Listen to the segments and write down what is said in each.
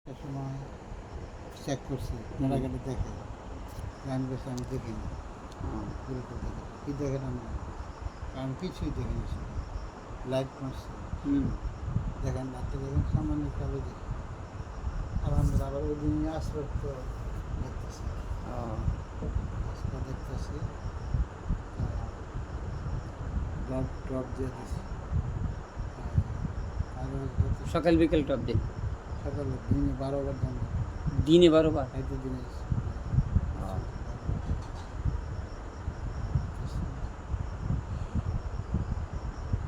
একটা সময় চেক করছি, যারা গেলে দেখে আমি বলছি আমি দেখিনি, বিলকুল দেখি কি দেখে না আমি কিছুই দেখিনি, শুধু লাইট মারছি দেখেন না, তো দেখেন সামান্য কালো দেখি। আলহামদুলিল্লাহ আবার ওই দিন আসর তো দেখতেছি, আজকে দেখতেছি ড্রপ ড্রপ দিয়ে দিছি। আরও সকাল বিকেল টপ দিন, সকালে দিনে 12বার দাম দিনে 12বার। হয়তো দিনে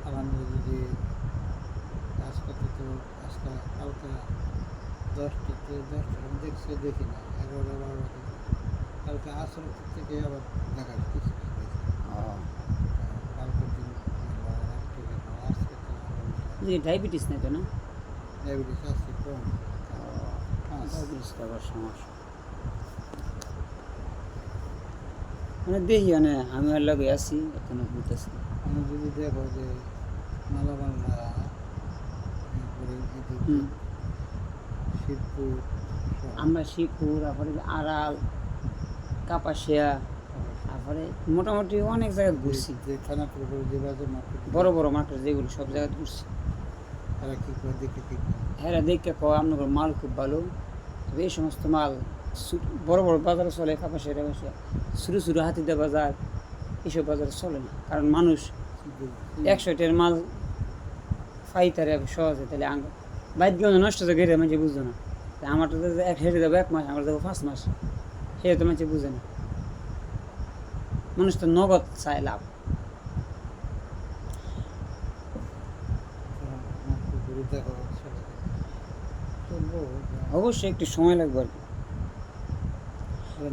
আলহামদুলিল্লাহ। যদি আজকে তো আজকে কালকে 10টাতে আমি দেখছি, দেখি না 11টা 12টা, কালকে আসর থেকে আবার দেখা কিছু কালকের দিন আজকে তো ডায়াবেটিস নাই তো না? ডায়াবেটিস আসছে কম। ডায়াবেটিসটা আবার সমস্যা, মানে দেখি মানে আমি আর লগে আছি এখনো বুঝতেছি। আমি যদি দেখো যে মালামালরা এরপরে শিবপুর, আমরা শিবপুর, তারপরে আড়াল, কাপাসিয়া, তারপরে মোটামুটি অনেক জায়গায় ঘুরছি। যে খানাপুর যে বাজার মার্কেট, বড় বড় মার্কেট যেগুলো সব জায়গায় ঘুরছি। তারা কী করে দেখে কী করে হ্যাঁ দেখে কয় আপনার মাল খুব ভালো, তবে এই সমস্ত মাল বড় বড় বাজারে চলে, কাপাসিয়া টাপাসিয়া, ছোটো ছোটো হাতিদা বাজার এইসব বাজারে চলে না, কারণ মানুষ 100টার মাল ফাইতারে সহজে, তাহলে বাইর গেলে নষ্ট তো গেলে মানুষ বুঝতো না। আমারটা তো হেঁটে যাবো 1 মাস, আমার যাবো 5 মাস, সে তো মানুষ বুঝে না। মানুষ তো নগদ চায় লাভ। ঘুরে দেখো চলবো। অবশ্যই একটু সময় লাগবে আর কি।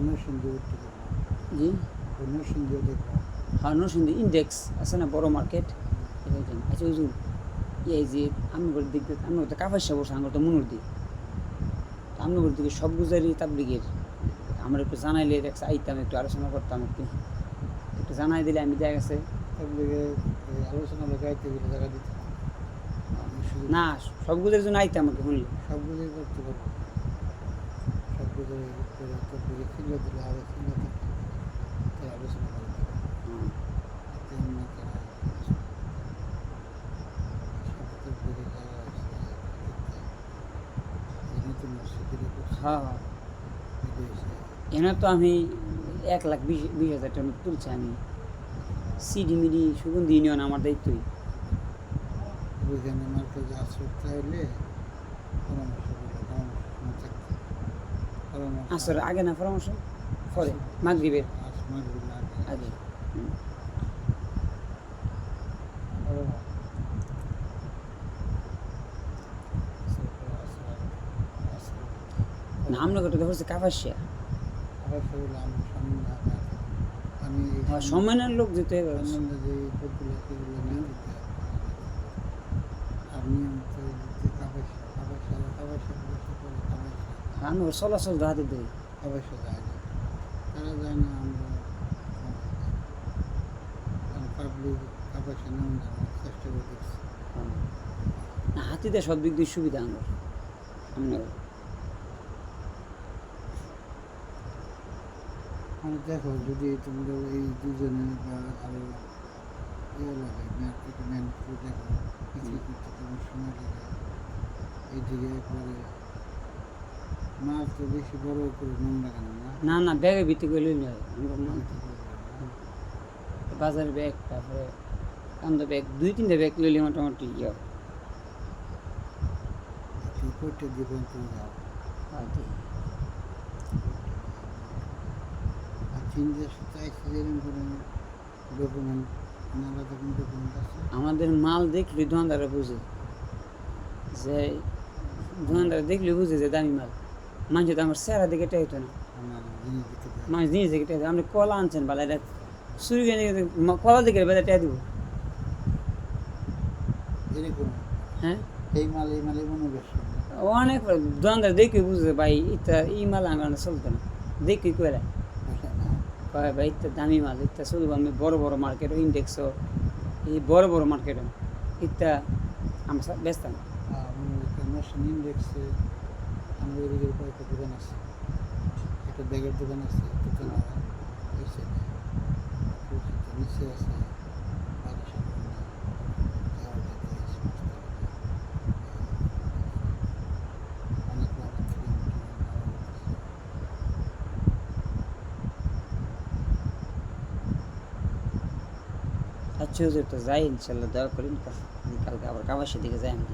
নরসিংদী উঠতে দেবো, জি নরসিংদীও দেখবো। হ্যাঁ, নরসিংদী ইন্ডেক্স আছে না, বড় মার্কেট। আচ্ছা হুজুর, এই যে আমনগর দিক দিয়ে, আমনগর তো কাপাসিয়া বসে, আমনগর তো মনুর দিক, আমনগর দিকে সব গুজারি তাবলিগের। আমার একটু জানাইলে দেখছে আইতাম, একটু আলোচনা করতাম, একটু জানাই দিলে আমি দেখা গেছে তাবলিগে আলোচনা গাইতে গেলে জায়গা দিতে না, সব গুজারের জন্য আইতাম আমাকে শুনলে। সবগুলোই করতে পারবো, সবগুলো তাবলিগে খিলে দিলে হবে, খিলে দিলে তাই আলোচনা করতে হবে। তেমনি তারা তাবলিগে যারা নতুন মসজিদে করছে, হ্যাঁ হ্যাঁ, বিদেশে এখানে তো আমি 1,20,000 টাকা তুলছি আমি। সিডি মিডি সুগন্ধি ইউনিয়ন আমার দায়িত্বই। ওইখানে মার্কেটে আসর চাইলে পরামর্শ করলে পরামর্শ থাকতে পরামর্শ আসলে আগে না পরামর্শ পরে, মাগরিবের মাগরিব আগে। না, আমরা তো হচ্ছে কাপাসিয়া। আবার সেগুলো আমি সামনে আমি সম্মানের লোক যেতে হবে। সামনে যে পথগুলো সেগুলো নিয়ে দিতে হবে। আর নিয়মিত দিতে কাবাসা আমি চলাচল হাতে দিই। কাবাসা যায় না, তারা যায় না, আমরা পাবলিক কাবাসা নেওয়া যাওয়ার চেষ্টা করে দেখছি। না, হাতিতে সব দিক দিয়ে সুবিধা আমার। আমরা আর দেখো যদি তোমরা এই দুজনে বা আরো ইয়ে লাগে ম্যান করে দেখো, কিছু করতে তোমার সময় লাগে, এইদিকে একবারে মাছ তো বেশি বড় করে মন লাগে না। না না, ব্যাগের ভিত্তি করে লইলে হয়। বাজার ব্যাগ, তারপরে কান্দা ব্যাগ, 2-3টা ব্যাগ লইলে মোটামুটি ইয়ে হয়। করতে দিবেন তুমি যাও। আর 3 দেশ চাইছে যেরকম করে ডকুমেন্ট, নানা রকম ডকুমেন্ট আছে। আমাদের মাল দেখলে দোকানদাররা বুঝে যে, দোকানদার দেখলে বুঝে যে দামি মাল। মানুষ তো আমার চেহারা দেখে এটা হইতো না, আমার জিনিস দিতে দেয়। মানুষ জিনিস দেখে এটা। আপনি কলা আনছেন বালা, এটা চুরি করে কলা দেখে বেলা টেয়া দিব। এরকম হ্যাঁ, এই মাল মনে বেশি অনেক দোকানদার দেখে বুঝে ভাই ইটা এই মাল আমার চলতো না, দেখি কয়লা কয় ভাই ইটা দামি মাল, ইটা চলবো। আমি বড় বড় মার্কেট ইন্ডেক্স, এই বড় বড় মার্কেট ইটা আমার ব্যস্ত না। মেশিন ইন্ডেক্সে আমার এদিকে কয়েকটা দোকান আছে, একটা ব্যাগের দোকান আছে, দোকান ওই সাইডে নিচে আছে বাড়ি সম্পূর্ণ যাওয়া যেতে এই সমস্ত অনেক আমার থেকে আচ্ছা হুজুর, তো যাই ইনশাল্লাহ দোয়া করেন, কালকে আবার কামাশের দিকে যাই আমি।